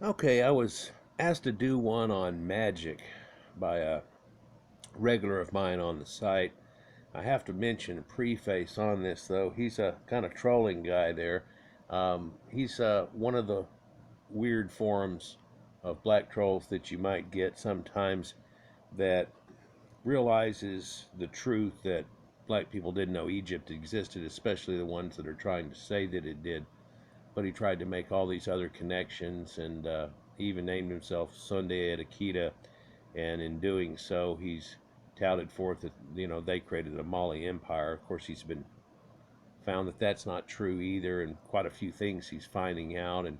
Okay, I was asked to do one on Majic by a regular of mine on the site. I have to mention a preface on this, though. He's a kind of trolling guy there. He's one of the weird forms of black trolls that you might get sometimes that realizes the truth that black people didn't know Egypt existed, especially the ones that are trying to say that it did. But he tried to make all these other connections, and he even named himself Sunday at Akita. And in doing so, he's touted forth that they created a Mali empire. Of course, he's been found that that's not true either, and quite a few things he's finding out. And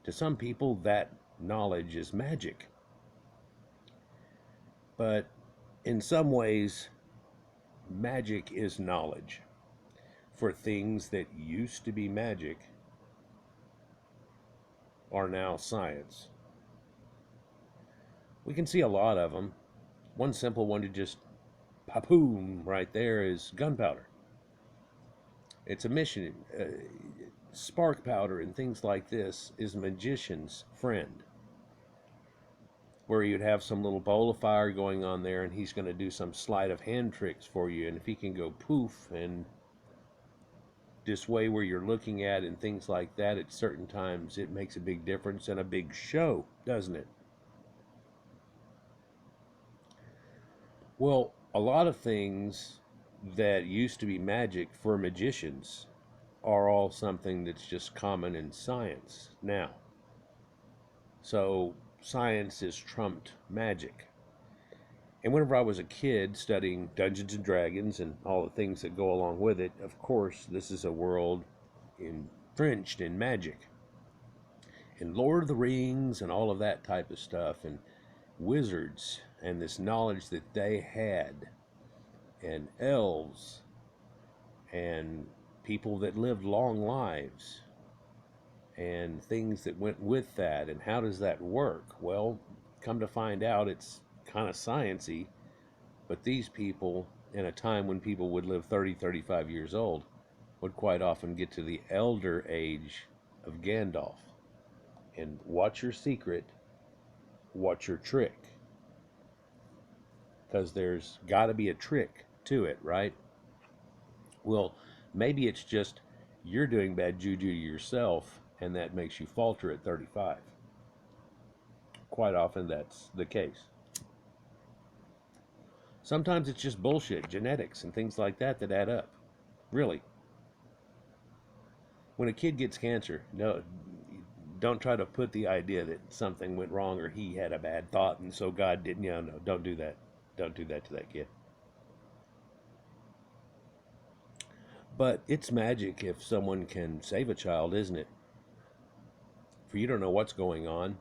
to some people, that knowledge is magic. But in some ways, magic is knowledge. For things that used to be magic are now science. We can see a lot of them. One simple one to just papoom right there is gunpowder. It's a mission. Spark powder and things like this is magician's friend, where you'd have some little bowl of fire going on there, and he's going to do some sleight of hand tricks for you. And if he can go poof and dissuade where you're looking at and things like that at certain times, it makes a big difference and a big show, doesn't it? Well, a lot of things that used to be magic for magicians are all something that's just common in science now. So science is trumped magic. And whenever I was a kid studying Dungeons and Dragons and all the things that go along with it, of course, this is a world entrenched in magic. And Lord of the Rings and all of that type of stuff, and wizards and this knowledge that they had, and elves and people that lived long lives and things that went with that. And how does that work? Well, come to find out, it's kind of sciency, but these people, in a time when people would live 30, 35 years old, would quite often get to the elder age of Gandalf. And what's your secret? What's your trick? Because there's got to be a trick to it, right? Well, maybe it's just you're doing bad juju yourself, and that makes you falter at 35. Quite often that's the case. Sometimes it's just bullshit, genetics and things like that that add up. Really. When a kid gets cancer, no, don't try to put the idea that something went wrong or he had a bad thought and so God didn't. No, don't do that. Don't do that to that kid. But it's magic if someone can save a child, isn't it? For you don't know what's going on.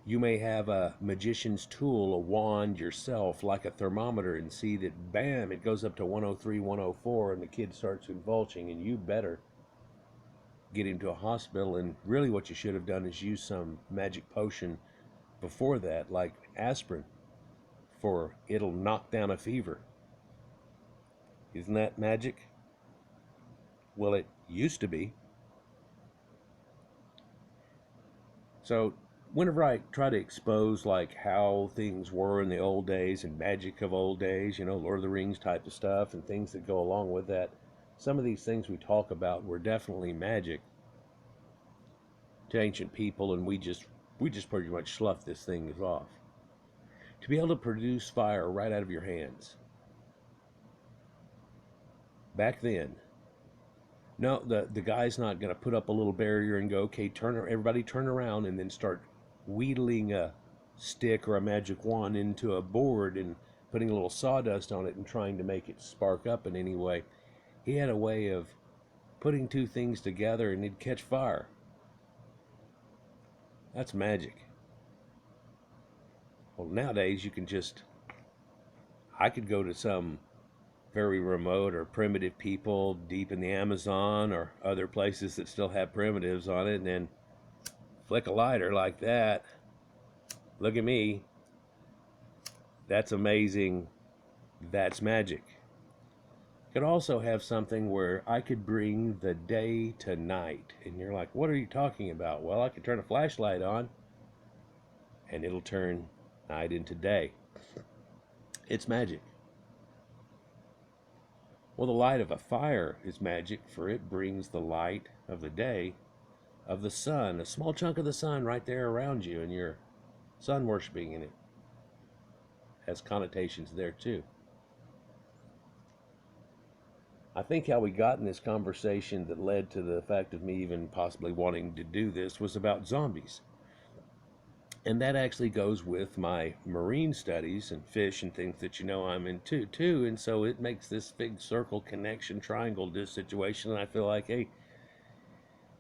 You may have a magician's tool, a wand yourself, like a thermometer, and see that, bam, it goes up to 103, 104, and the kid starts convulsing, and you better get him to a hospital. And really what you should have done is use some magic potion before that, like aspirin, for it'll knock down a fever. Isn't that magic? Well, it used to be. So whenever I try to expose like how things were in the old days and magic of old days, Lord of the Rings type of stuff and things that go along with that, some of these things we talk about were definitely magic to ancient people, and we just pretty much slough this thing off. To be able to produce fire right out of your hands. Back then, no, the guy's not going to put up a little barrier and go, okay, everybody turn around, and then start wheedling a stick or a magic wand into a board and putting a little sawdust on it and trying to make it spark up in any way. He had a way of putting two things together and it'd catch fire. That's magic. Well, nowadays I could go to some very remote or primitive people deep in the Amazon or other places that still have primitives on it, and then flick a lighter like that. Look at me. That's amazing. That's magic. Could also have something where I could bring the day to night. And you're like, what are you talking about? Well, I could turn a flashlight on and it'll turn night into day. It's magic. Well, the light of a fire is magic, for it brings the light of the day of the sun, a small chunk of the sun right there around you, and you're sun worshiping, and it has connotations there too. I think how we got in this conversation that led to the fact of me even possibly wanting to do this was about zombies. And that actually goes with my marine studies and fish and things that I'm into too. And so it makes this big circle connection triangle situation. And I feel like, hey,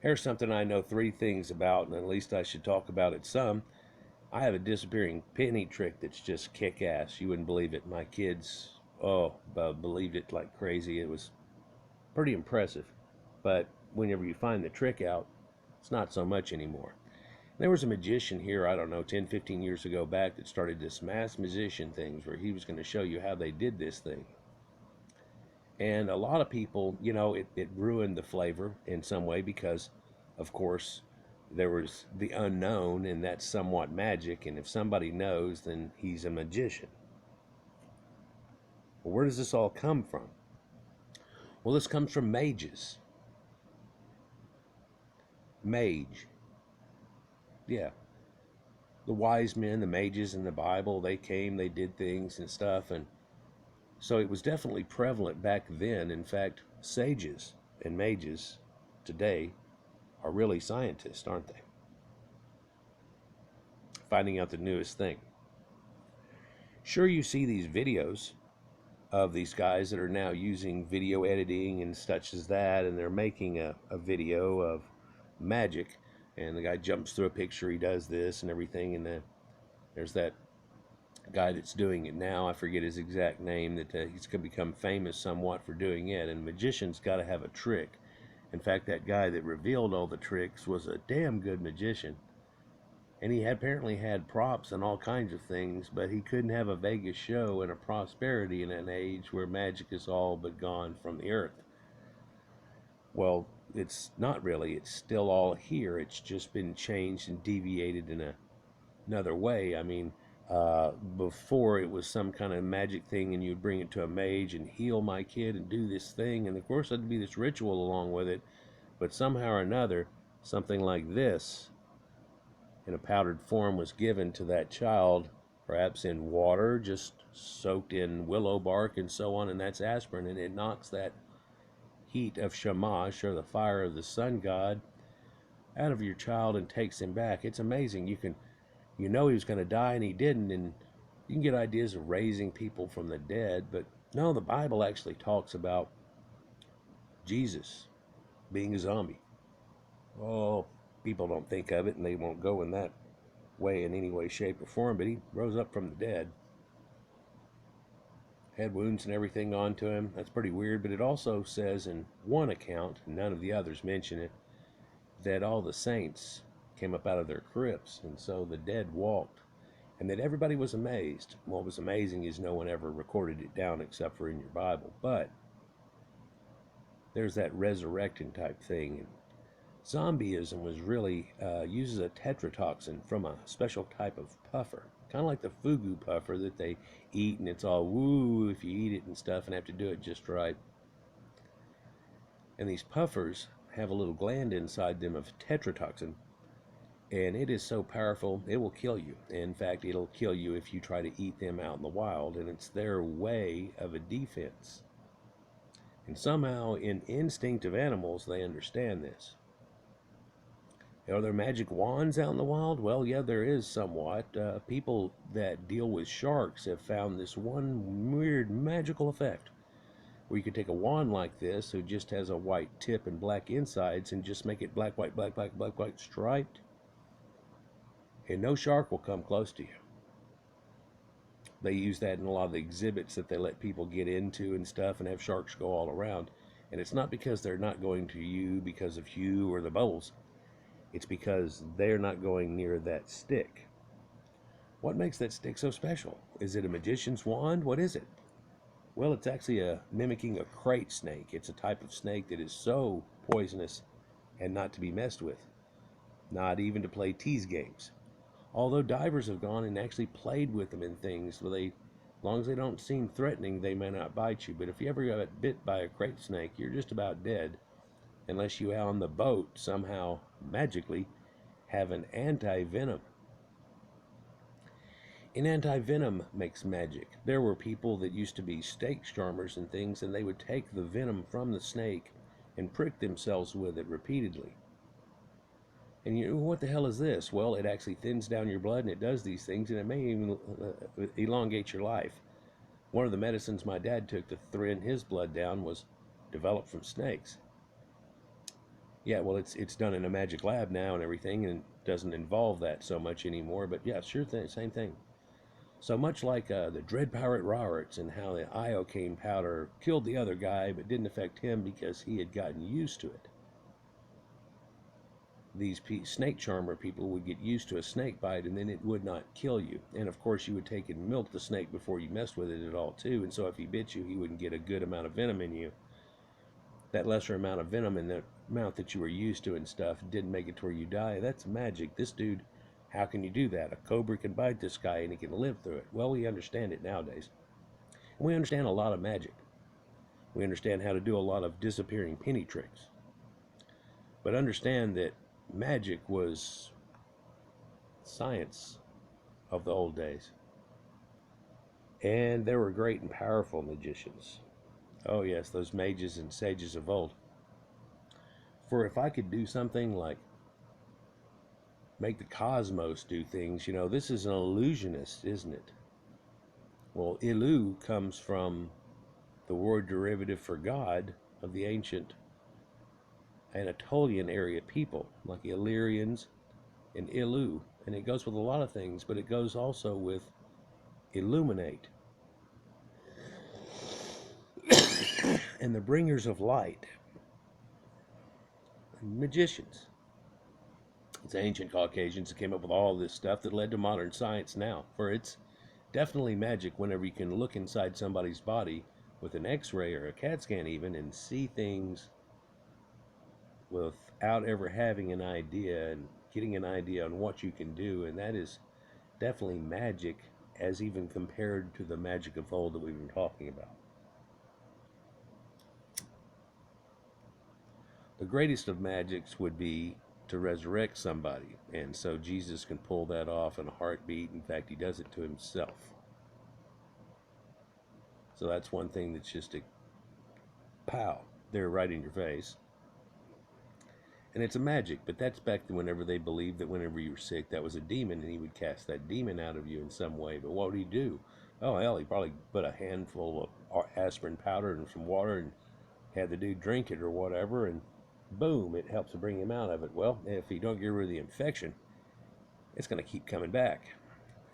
here's something I know 3 things about, and at least I should talk about it some. I have a disappearing penny trick that's just kick ass. You wouldn't believe it. My kids, believed it like crazy. It was pretty impressive. But whenever you find the trick out, it's not so much anymore. There was a magician here, I don't know, 10, 15 years ago back that started this mass magician things where he was going to show you how they did this thing. And a lot of people, it ruined the flavor in some way because, of course, there was the unknown, and that's somewhat magic. And if somebody knows, then he's a magician. Well, where does this all come from? Well, this comes from mages. Mage. Yeah. The wise men, the mages in the Bible, they came, they did things and stuff. And so it was definitely prevalent back then. In fact, sages and mages today are really scientists, aren't they? Finding out the newest thing. Sure, you see these videos of these guys that are now using video editing and such as that, and they're making a video of magic, and the guy jumps through a picture, he does this and everything, and then there's that guy that's doing it now, I forget his exact name, that he's going to become famous somewhat for doing it. And magicians got to have a trick. In fact, that guy that revealed all the tricks was a damn good magician, and he apparently had props and all kinds of things, but he couldn't have a Vegas show and a prosperity in an age where magic is all but gone from the earth. Well, it's not really. It's still all here. It's just been changed and deviated in another way. I mean, before it was some kind of magic thing, and you'd bring it to a mage and heal my kid and do this thing, and of course there'd be this ritual along with it. But somehow or another, something like this in a powdered form was given to that child, perhaps in water, just soaked in willow bark and so on, and that's aspirin, and it knocks that heat of Shamash, or the fire of the sun god, out of your child and takes him back. It's amazing. He was going to die and he didn't, and you can get ideas of raising people from the dead, but no, the Bible actually talks about Jesus being a zombie. Oh, people don't think of it, and they won't go in that way in any way, shape, or form, but he rose up from the dead. Had wounds and everything onto him. That's pretty weird, but it also says in one account, and none of the others mention it, that all the saints came up out of their crypts, and so the dead walked, and that everybody was amazed. What was amazing is no one ever recorded it down except for in your Bible, but there's that resurrecting type thing. And zombieism was really uses a tetrodotoxin from a special type of puffer, kind of like the fugu puffer that they eat, and it's all woo if you eat it and stuff, and have to do it just right. And these puffers have a little gland inside them of tetrodotoxin, and it is so powerful it will kill you. In fact, it'll kill you if you try to eat them out in the wild, and it's their way of a defense. And somehow, in instinct of animals, they understand this. Are there magic wands out in the wild? Well, yeah, there is somewhat. People that deal with sharks have found this one weird magical effect where you could take a wand like this, who just has a white tip and black insides, and just make it black, white, black, black, black, white, striped, and no shark will come close to you. They use that in a lot of the exhibits that they let people get into and stuff, and have sharks go all around. And it's not because they're not going to you because of you or the bubbles. It's because they're not going near that stick. What makes that stick so special? Is it a magician's wand? What is it? Well, it's actually mimicking a crate snake. It's a type of snake that is so poisonous and not to be messed with, not even to play tease games. Although divers have gone and actually played with them in things where as long as they don't seem threatening, they may not bite you. But if you ever got bit by a crate snake, you're just about dead unless you on the boat somehow magically have an anti-venom. And anti-venom makes magic. There were people that used to be snake charmers and things, and they would take the venom from the snake and prick themselves with it repeatedly. And you know, what the hell is this? Well, it actually thins down your blood and it does these things, and it may even elongate your life. One of the medicines my dad took to thin his blood down was developed from snakes. Yeah, well, it's done in a magic lab now and everything, and it doesn't involve that so much anymore. But yeah, sure thing, same thing. So much like the Dread Pirate Roberts and how the iocane powder killed the other guy but didn't affect him because he had gotten used to it. These snake charmer people would get used to a snake bite and then it would not kill you. And of course you would take and milk the snake before you messed with it at all too. And so if he bit you, he wouldn't get a good amount of venom in you. That lesser amount of venom and the amount that you were used to and stuff didn't make it to where you die. That's magic. This dude, how can you do that? A cobra can bite this guy and he can live through it. Well, we understand it nowadays. And we understand a lot of magic. We understand how to do a lot of disappearing penny tricks. But understand that magic was science of the old days. And there were great and powerful magicians. Oh yes, those mages and sages of old. For if I could do something like make the cosmos do things, you know, this is an illusionist, isn't it? Well, Ilu comes from the word derivative for God of the ancient Anatolian area people, like Illyrians and Ilu. And it goes with a lot of things, but it goes also with illuminate. And the bringers of light, magicians. It's ancient Caucasians that came up with all this stuff that led to modern science now. For it's definitely magic whenever you can look inside somebody's body with an x-ray or a CAT scan even and see things without ever having an idea and getting an idea on what you can do. And that is definitely magic as even compared to the magic of old that we've been talking about. The greatest of magics would be to resurrect somebody, and so Jesus can pull that off in a heartbeat. In fact, he does it to himself. So that's one thing that's just a pow, there right in your face. And it's a magic, but that's back to whenever they believed that whenever you were sick, that was a demon, and he would cast that demon out of you in some way. But what would he do? Oh, hell, he probably put a handful of aspirin powder and some water and had the dude drink it or whatever, and boom, it helps to bring him out of it. Well, if you don't get rid of the infection, it's going to keep coming back.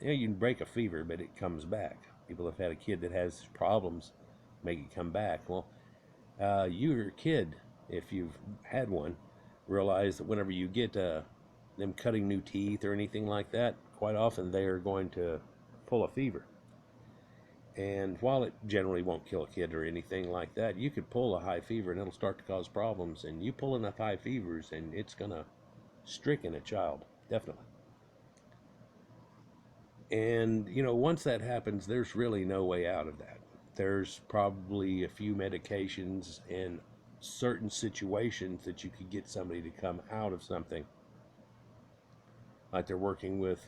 You know, you can break a fever, but it comes back. People have had a kid that has problems, make it come back. Well, your kid, if you've had one, realize that whenever you get them cutting new teeth or anything like that, quite often they are going to pull a fever. And while it generally won't kill a kid or anything like that, you could pull a high fever and it'll start to cause problems. And you pull enough high fevers and it's going to stricken a child, definitely. And, you know, once that happens, there's really no way out of that. There's probably a few medications and certain situations that you could get somebody to come out of something. Like they're working with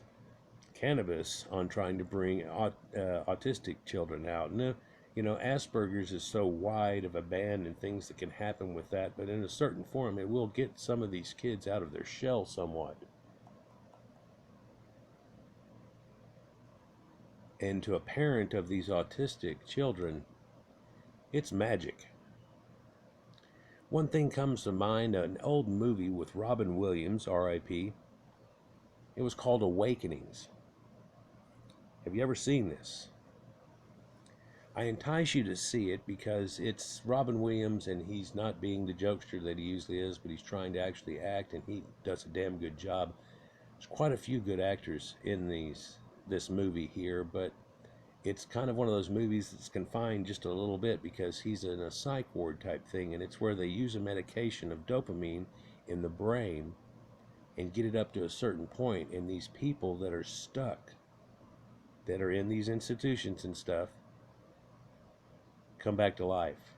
cannabis on trying to bring autistic children out. No, you know, Asperger's is so wide of a band and things that can happen with that, but in a certain form, it will get some of these kids out of their shell somewhat. And to a parent of these autistic children, it's magic. One thing comes to mind, an old movie with Robin Williams, R.I.P. It was called Awakenings. Have you ever seen this? I entice you to see it because it's Robin Williams and he's not being the jokester that he usually is, but he's trying to actually act and he does a damn good job. There's quite a few good actors in this movie here, but it's kind of one of those movies that's confined just a little bit because he's in a psych ward type thing, and it's where they use a medication of dopamine in the brain and get it up to a certain point, and these people that are stuck, that are in these institutions and stuff, come back to life.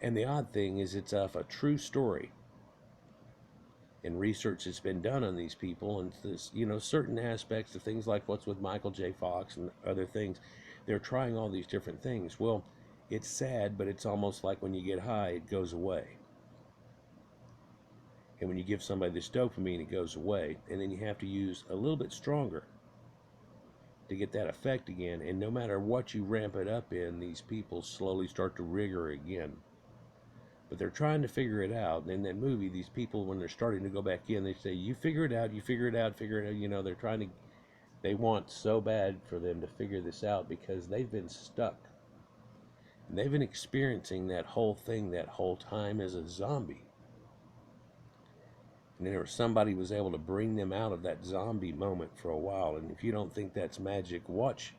And the odd thing is it's off a true story, and research has been done on these people, and this, certain aspects of things like what's with Michael J. Fox and other things. They're trying all these different things. Well, it's sad, but it's almost like when you get high, it goes away. And when you give somebody this dopamine, it goes away, and then you have to use a little bit stronger to get that effect again. And no matter what you ramp it up in, these people slowly start to rigor again. But they're trying to figure it out. And in that movie, these people, when they're starting to go back in, they say, you figure it out, you figure it out, figure it out. They're trying to, they want so bad for them to figure this out because they've been stuck. And they've been experiencing that whole thing that whole time as a zombie. And then somebody was able to bring them out of that zombie moment for a while. And if you don't think that's magic, watch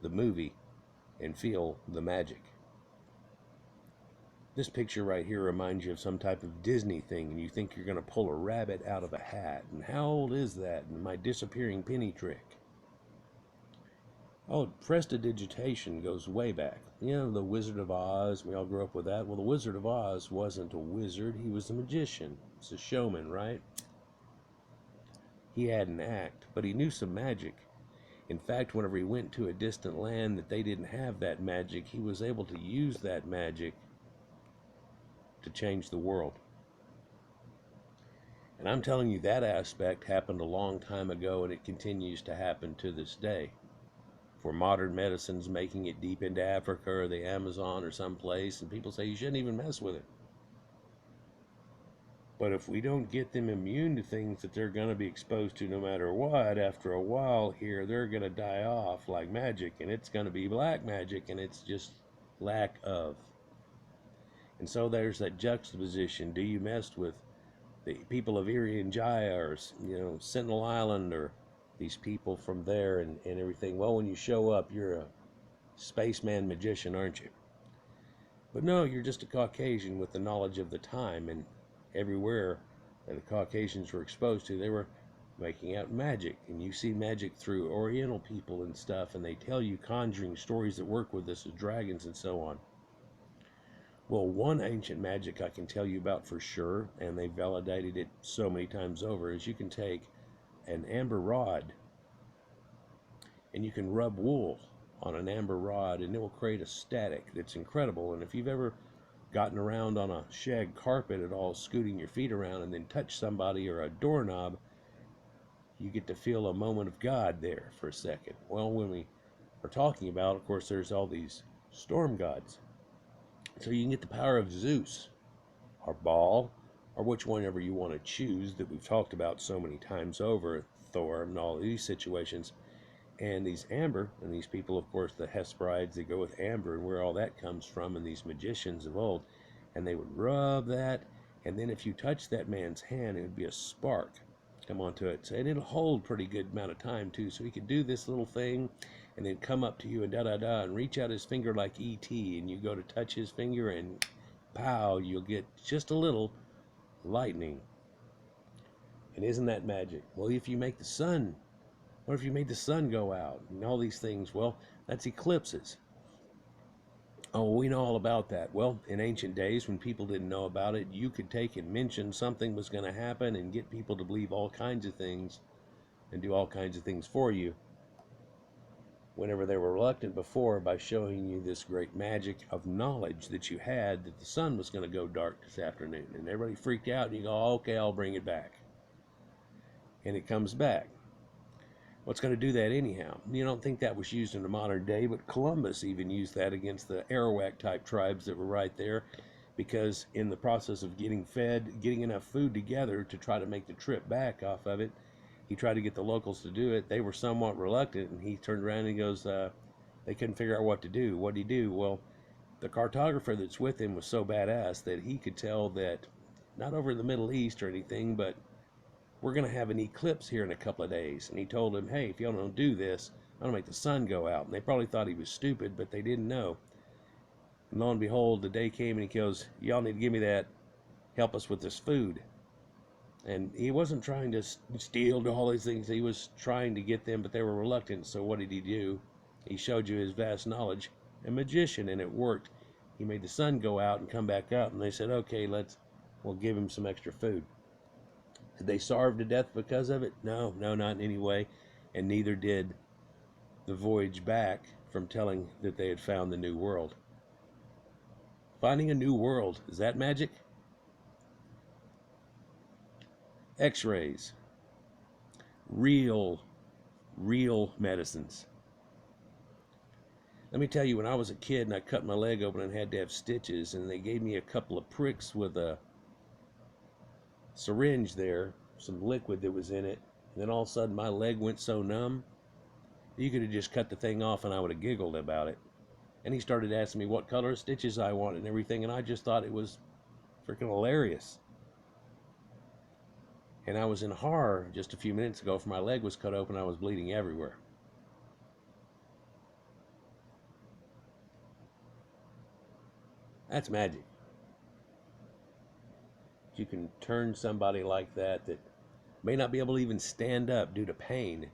the movie and feel the magic. This picture right here reminds you of some type of Disney thing, and you think you're going to pull a rabbit out of a hat. And how old is that? And my disappearing penny trick. Oh, prestidigitation goes way back. The Wizard of Oz, we all grew up with that. Well, the Wizard of Oz wasn't a wizard, he was a magician. It's a showman, right? He had an act, but he knew some magic. In fact, whenever he went to a distant land that they didn't have that magic, he was able to use that magic to change the world. And I'm telling you, that aspect happened a long time ago, and it continues to happen to this day. For modern medicine's making it deep into Africa or the Amazon or someplace, and people say you shouldn't even mess with it. But if we don't get them immune to things that they're going to be exposed to no matter what, after a while here, they're going to die off like magic, and it's going to be black magic, and it's just lack of. And so there's that juxtaposition. Do you mess with the people of Irian Jaya or, Sentinel Island or these people from there and everything? Well, when you show up, you're a spaceman magician, aren't you? But no, you're just a Caucasian with the knowledge of the time, and everywhere that the Caucasians were exposed to, they were making out magic. And you see magic through Oriental people and stuff, and they tell you conjuring stories that work with us as dragons and so on. Well, one ancient magic I can tell you about for sure, and they validated it so many times over, is you can take an amber rod and you can rub wool on an amber rod, and it will create a static that's incredible. And if you've ever gotten around on a shag carpet at all, scooting your feet around, and then touch somebody or a doorknob, you get to feel a moment of God there for a second. Well, when we are talking about, of course, there's all these storm gods. So you can get the power of Zeus, or Baal, or which one ever you want to choose that we've talked about so many times over, Thor, and all these situations. And these amber, and these people, of course, the Hesperides, they go with amber, and where all that comes from, and these magicians of old. And they would rub that, and then if you touch that man's hand, it would be a spark come onto it. And it'll hold pretty good amount of time, too. So he could do this little thing, and then come up to you and da-da-da, and reach out his finger like E.T., and you go to touch his finger, and pow, you'll get just a little lightning. And isn't that magic? Well, if you make the sun, what if you made the sun go out, and all these things? Well, that's eclipses. Oh, we know all about that. Well, in ancient days, when people didn't know about it, you could take and mention something was going to happen and get people to believe all kinds of things and do all kinds of things for you, whenever they were reluctant before, by showing you this great magic of knowledge that you had that the sun was going to go dark this afternoon. And everybody freaked out, and you go, oh, okay, I'll bring it back. And it comes back. What's going to do that anyhow? You don't think that was used in the modern day, but Columbus even used that against the Arawak type tribes that were right there, because in the process of getting fed, getting enough food together to try to make the trip back off of it, he tried to get the locals to do it. They were somewhat reluctant, and he turned around and he goes, they couldn't figure out what to do. What did he do? Well, the cartographer that's with him was so badass that he could tell that, not over in the Middle East or anything, but we're going to have an eclipse here in a couple of days. And he told him, hey, if y'all don't do this, I'm going to make the sun go out. And they probably thought he was stupid, but they didn't know. And lo and behold, the day came and he goes, y'all need to give me that, help us with this food. And he wasn't trying to steal all these things. He was trying to get them, but they were reluctant. So what did he do? He showed you his vast knowledge. A magician, and it worked. He made the sun go out and come back up, and they said, okay, we'll give him some extra food. Did they starve to death because of it? No, not in any way. And neither did the voyage back from telling that they had found the new world. Finding a new world, is that magic? X-rays. Real medicines. Let me tell you, when I was a kid and I cut my leg open and had to have stitches, and they gave me a couple of pricks with a syringe there, some liquid that was in it, and then all of a sudden my leg went so numb, you could have just cut the thing off and I would have giggled about it. And he started asking me what color of stitches I wanted and everything, and I just thought it was freaking hilarious. And I was in horror just a few minutes ago, for my leg was cut open, I was bleeding everywhere. That's magic. You can turn somebody like that may not be able to even stand up due to pain,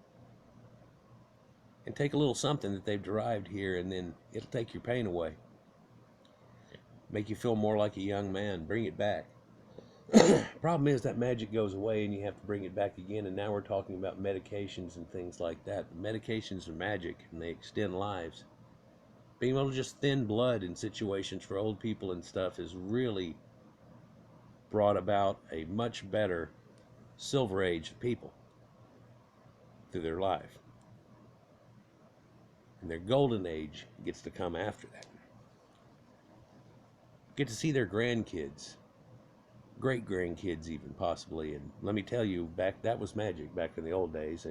and take a little something that they've derived here, and then it'll take your pain away. Make you feel more like a young man. Bring it back. Problem is that magic goes away and you have to bring it back again, and now we're talking about medications and things like that. Medications are magic and they extend lives. Being able to just thin blood in situations for old people and stuff has really brought about a much better silver age of people through their life. And their golden age gets to come after that. Get to see their grandkids, great grandkids even possibly. And let me tell you, that was magic back in the old days.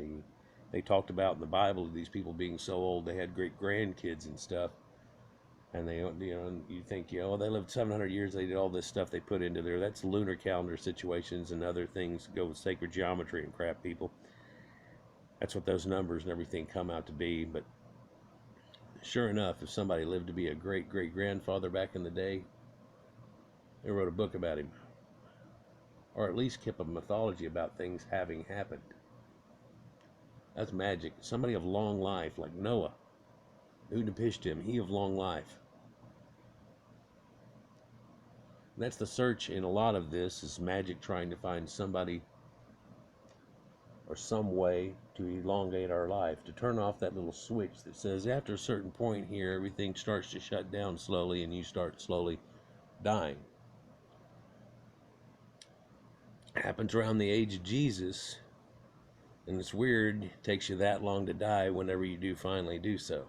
They talked about in the Bible these people being so old they had great grandkids and stuff. And they, you think, they lived 700 years, they did all this stuff they put into there. That's lunar calendar situations and other things, go with sacred geometry and crap, people. That's what those numbers and everything come out to be. But sure enough, if somebody lived to be a great-great-grandfather back in the day, they wrote a book about him. Or at least kept a mythology about things having happened. That's magic. Somebody of long life, like Noah. Utnapishtim, he of long life. And that's the search in a lot of this, is magic trying to find somebody or some way to elongate our life, to turn off that little switch that says after a certain point here, everything starts to shut down slowly and you start slowly dying. It happens around the age of Jesus, and it's weird, it takes you that long to die whenever you do finally do so.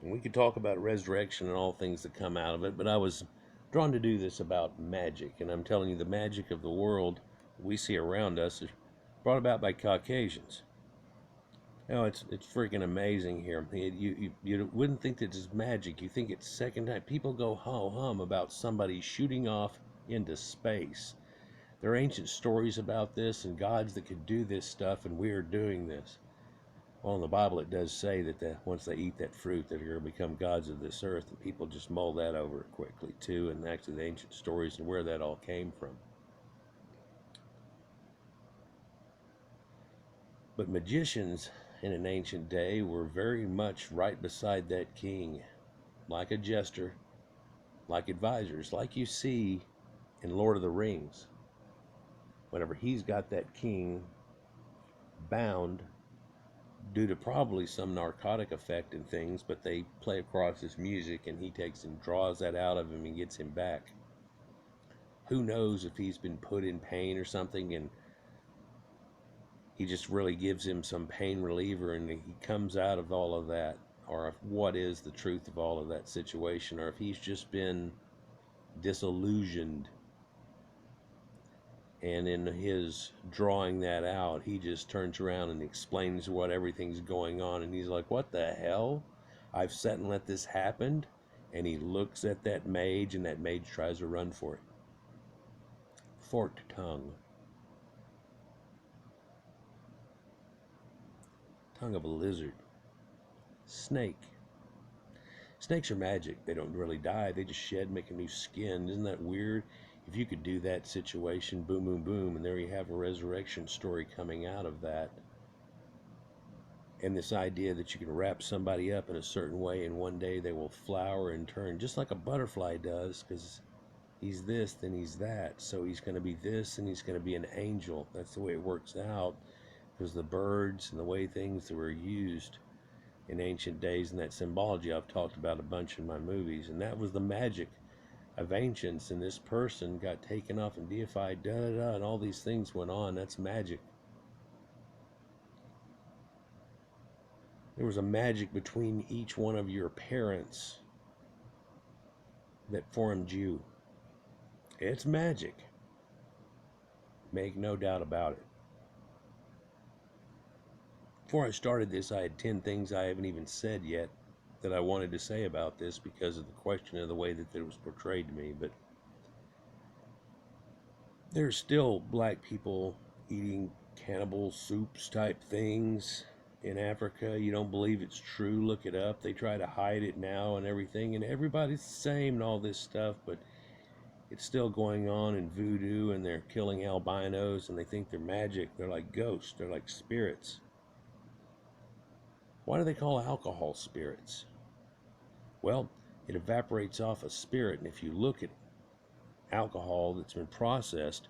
And we could talk about resurrection and all things that come out of it, but I was drawn to do this about magic, and I'm telling you, the magic of the world we see around us is brought about by Caucasians. It's freaking amazing here. You wouldn't think that it's magic. You think it's second time. People go ho-hum about somebody shooting off into space. There are ancient stories about this and gods that could do this stuff, and we are doing this. Well, in the Bible it does say that once they eat that fruit, that they're going to become gods of this earth, and people just mull that over quickly too, and actually the ancient stories and where that all came from. But magicians in an ancient day were very much right beside that king, like a jester, like advisors, like you see in Lord of the Rings. Whenever he's got that king bound due to probably some narcotic effect and things, but they play across his music and he takes and draws that out of him and gets him back. Who knows if he's been put in pain or something and he just really gives him some pain reliever and he comes out of all of that, or what is the truth of all of that situation, or if he's just been disillusioned and in his drawing that out, he just turns around and explains what everything's going on, and he's like, what the hell? I've sat and let this happen? And he looks at that mage, and that mage tries to run for it. Forked tongue. tongue of a lizard. Snake. Snakes are magic. They don't really die. They just shed, make a new skin. Isn't that weird? If you could do that situation, boom, boom, boom, and there you have a resurrection story coming out of that. And this idea that you can wrap somebody up in a certain way and one day they will flower and turn just like a butterfly does, because he's this, then he's that. So he's going to be this and he's going to be an angel. That's the way it works out, because the birds and the way things that were used in ancient days and that symbology I've talked about a bunch in my movies. And that was the magic of ancients, and this person got taken off and deified, and all these things went on. That's magic. There was a magic between each one of your parents that formed you. It's magic. Make no doubt about it. Before I started this, I had 10 things I haven't even said yet that I wanted to say about this because of the question of the way that it was portrayed to me. But there's still black people eating cannibal soups type things in Africa. You don't believe it's true, look it up. They try to hide it now and everything, and everybody's the same and all this stuff, but it's still going on in voodoo, and they're killing albinos and they think they're magic. They're like ghosts, they're like spirits. Why do they call alcohol spirits? Well, it evaporates off a spirit, and if you look at alcohol that's been processed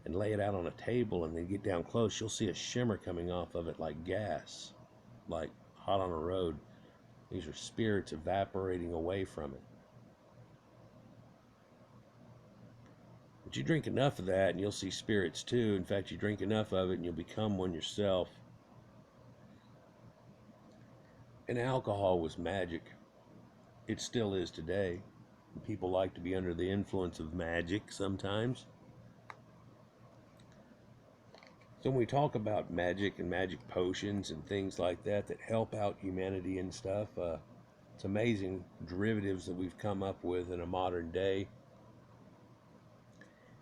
and lay it out on a table and then get down close, you'll see a shimmer coming off of it like gas, like hot on a road. These are spirits evaporating away from it. But you drink enough of that and you'll see spirits too. In fact, you drink enough of it and you'll become one yourself. And alcohol was magic. It still is today. And people like to be under the influence of magic sometimes. So when we talk about magic and magic potions and things like that that help out humanity and stuff, it's amazing derivatives that we've come up with in a modern day.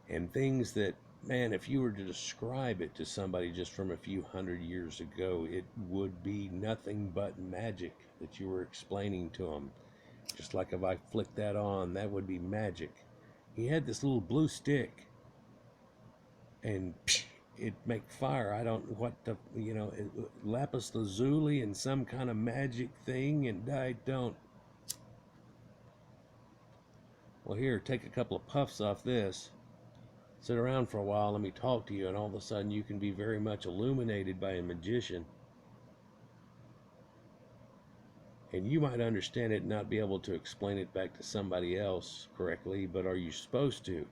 And things that, man, if you were to describe it to somebody just from a few hundred years ago, it would be nothing but magic that you were explaining to them. Just like if I flicked that on, that would be magic. He had this little blue stick, and it'd make fire. I don't know what the, lapis lazuli and some kind of magic thing, and I don't. Well, here, take a couple of puffs off this. Sit around for a while, let me talk to you, and all of a sudden you can be very much illuminated by a magician. And you might understand it and not be able to explain it back to somebody else correctly, but are you supposed to?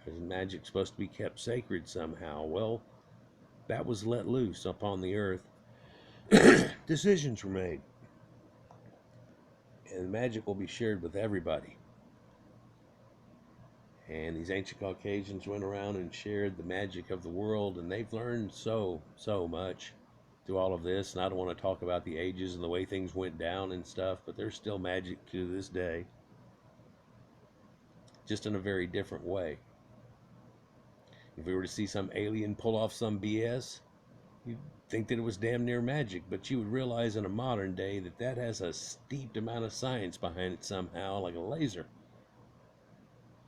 Is magic supposed to be kept sacred somehow? Well, that was let loose upon the earth. Decisions were made. And magic will be shared with everybody. And these ancient Caucasians went around and shared the magic of the world, and they've learned so much through all of this. And I don't want to talk about the ages and the way things went down and stuff, but there's still magic to this day, just in a very different way. If we were to see some alien pull off some BS, you'd think that it was damn near magic, but you would realize in a modern day that that has a steeped amount of science behind it somehow, like a laser.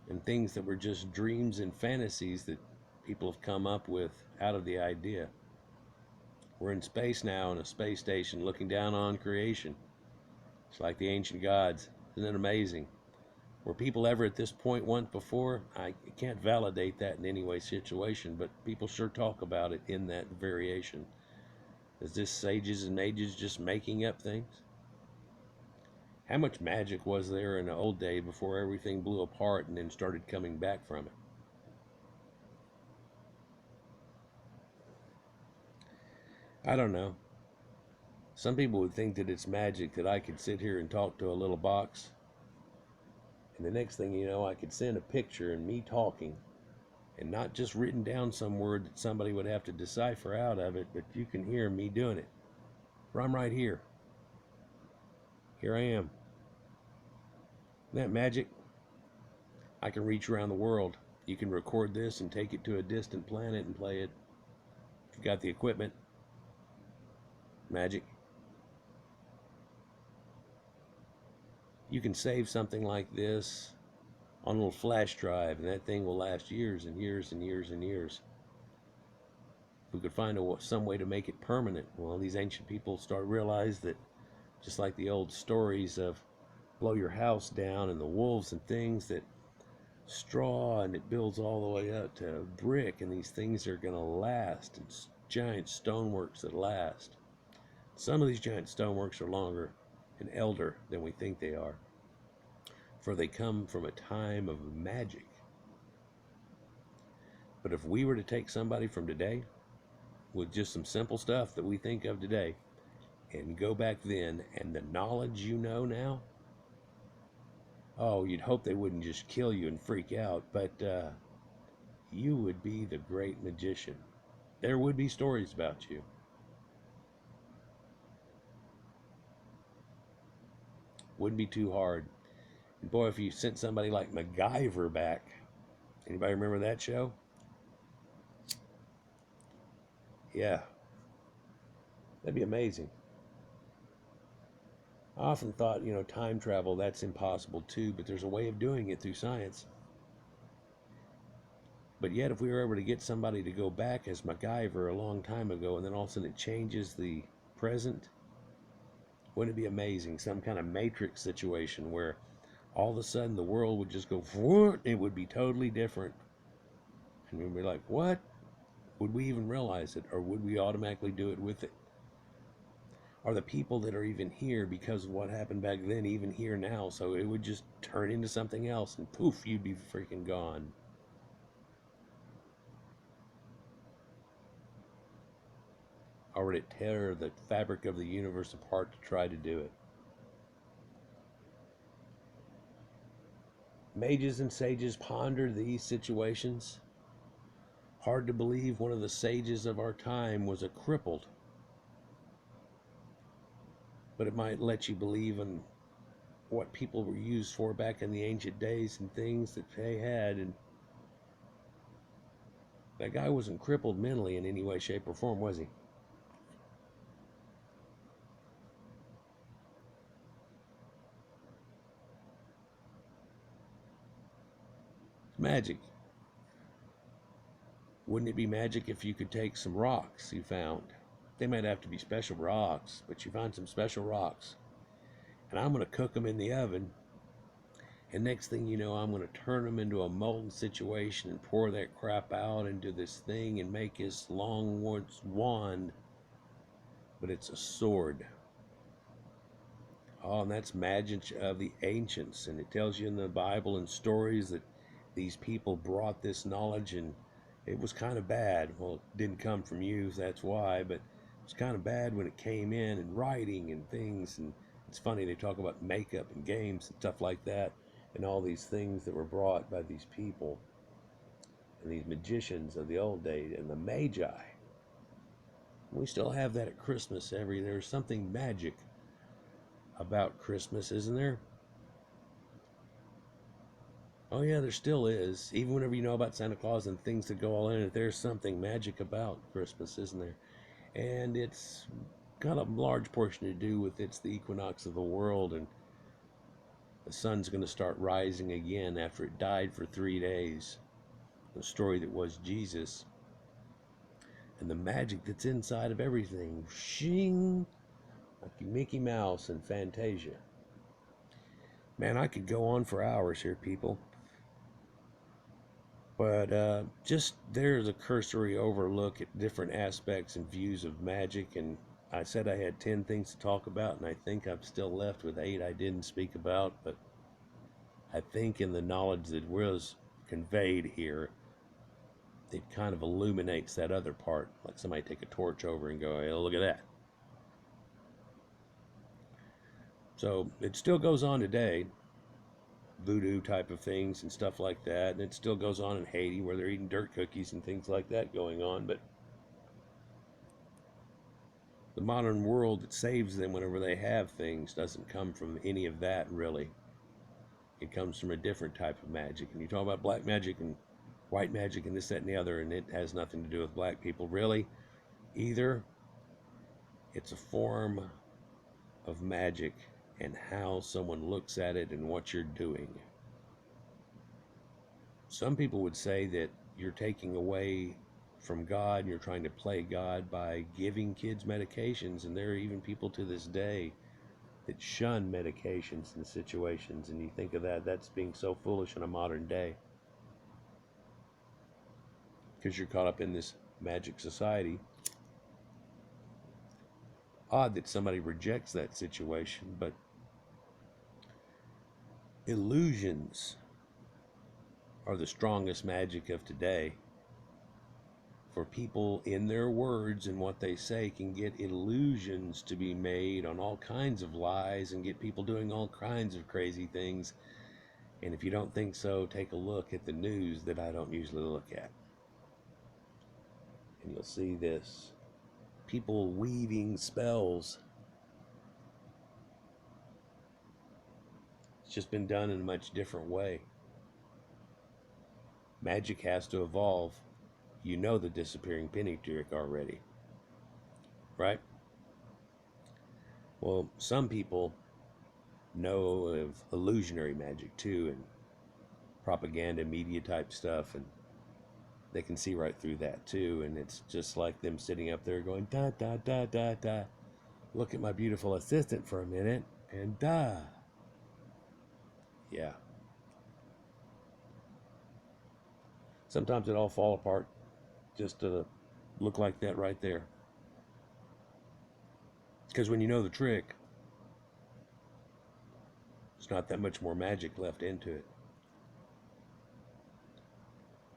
And things that were just dreams and fantasies that people have come up with out of the idea. We're in space now in a space station looking down on creation. It's like the ancient gods. Isn't it amazing? Were people ever at this point once before? I can't validate that in any way situation, but people sure talk about it in that variation. Is this sages and mages just making up things? How much magic was there in the old day before everything blew apart and then started coming back from it? I don't know. Some people would think that it's magic that I could sit here and talk to a little box, and the next thing you know, I could send a picture and me talking, and not just written down some word that somebody would have to decipher out of it, but you can hear me doing it. For I'm right here. Here I am. Isn't that magic? I can reach around the world. You can record this and take it to a distant planet and play it if you got the equipment. Magic. You can save something like this on a little flash drive, and that thing will last years and years and years and years. If we could find some way to make it permanent, well, these ancient people start to realize that, just like the old stories of blow your house down and the wolves and things, that straw and it builds all the way up to brick, and these things are going to last. It's giant stoneworks that last. Some of these giant stoneworks are longer and elder than we think they are, for they come from a time of magic. But if we were to take somebody from today with just some simple stuff that we think of today and go back then, and the knowledge you know now, oh, you'd hope they wouldn't just kill you and freak out, but you would be the great magician. There would be stories about you. Wouldn't be too hard. And boy, if you sent somebody like MacGyver back, anybody remember that show? Yeah, that'd be amazing. I often thought, time travel, that's impossible too, but there's a way of doing it through science. But yet, if we were able to get somebody to go back as MacGyver a long time ago, and then all of a sudden it changes the present, wouldn't it be amazing? Some kind of matrix situation where all of a sudden the world would just go, it would be totally different. And we'd be like, what? Would we even realize it, or would we automatically do it with it? Are the people that are even here because of what happened back then even here now? So it would just turn into something else, and poof, you'd be freaking gone. Or would it tear the fabric of the universe apart to try to do it? Mages and sages ponder these situations. Hard to believe one of the sages of our time was a crippled. But it might let you believe in what people were used for back in the ancient days and things that they had. And that guy wasn't crippled mentally in any way, shape, or form, was he? Magic. Wouldn't it be magic if you could take some rocks you found? They might have to be special rocks, but you find some special rocks, and I'm going to cook them in the oven, and next thing you know, I'm going to turn them into a molten situation and pour that crap out into this thing and make this long wand, but it's a sword. Oh, and that's magic of the ancients, and it tells you in the Bible and stories that these people brought this knowledge, and it was kind of bad. Well, it didn't come from you, that's why, but it was kind of bad when it came in, and writing and things. And it's funny, they talk about makeup and games and stuff like that, and all these things that were brought by these people and these magicians of the old days and the Magi. We still have that at Christmas. There's something magic about Christmas, isn't there? Oh yeah, there still is. Even whenever you know about Santa Claus and things that go all in it, there's something magic about Christmas, isn't there? And it's got a large portion to do with it's the equinox of the world, and the sun's going to start rising again after it died for 3 days. The story that was Jesus, and the magic that's inside of everything. Shing! Like Mickey Mouse and Fantasia. Man, I could go on for hours here, people. But just there's a cursory overlook at different aspects and views of magic. And I said I had 10 things to talk about, and I think I'm still left with 8 I didn't speak about. But I think in the knowledge that was conveyed here, it kind of illuminates that other part. Like somebody take a torch over and go, hey, look at that. So it still goes on today, voodoo type of things and stuff like that, and it still goes on in Haiti where they're eating dirt cookies and things like that going on. But the modern world that saves them whenever they have things doesn't come from any of that, really. It comes from a different type of magic. And you talk about black magic and white magic and this, that, and the other, and it has nothing to do with black people, really, either. It's a form of magic and how someone looks at it and what you're doing. Some people would say that you're taking away from God and you're trying to play God by giving kids medications, and there are even people to this day that shun medications in situations, and you think of that's being so foolish in a modern day because you're caught up in this magic society. Odd that somebody rejects that situation, but illusions are the strongest magic of today. For people in their words and what they say can get illusions to be made on all kinds of lies and get people doing all kinds of crazy things. And if you don't think so, take a look at the news that I don't usually look at. And you'll see this. People weaving spells. It's just been done in a much different way. Magic has to evolve. You know the disappearing penny trick already, right? Well, some people know of illusionary magic too, and propaganda media type stuff, and they can see right through that too. And it's just like them sitting up there going da da da da da, look at my beautiful assistant for a minute, and da. Yeah, sometimes it all fall apart just to look like that right there, because when you know the trick, there's not that much more magic left into it.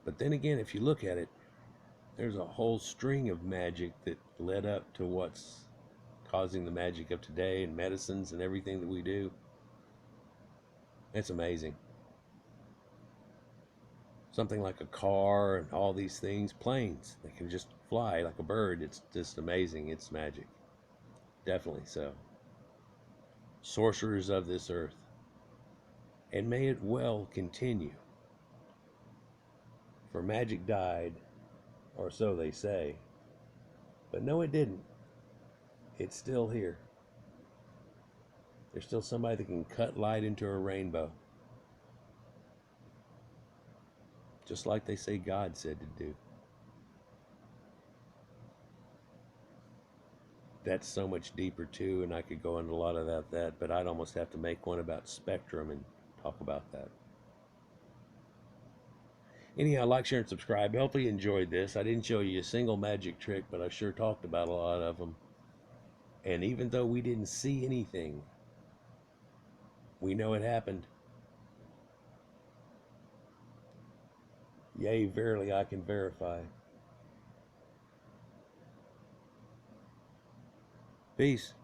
But then again, if you look at it, there's a whole string of magic that led up to what's causing the magic of today, and medicines and everything that we do. It's amazing. Something like a car and all these things, planes, they can just fly like a bird. It's just amazing. It's magic. Definitely so. Sorcerers of this earth. And may it well continue. For magic died, or so they say. But no, it didn't. It's still here. There's still somebody that can cut light into a rainbow. Just like they say God said to do. That's so much deeper too, and I could go into a lot about that, but I'd almost have to make one about spectrum and talk about that. Anyhow, like, share, and subscribe. Hopefully you enjoyed this. I didn't show you a single magic trick, but I sure talked about a lot of them. And even though we didn't see anything, we know it happened. Yea, verily, I can verify. Peace.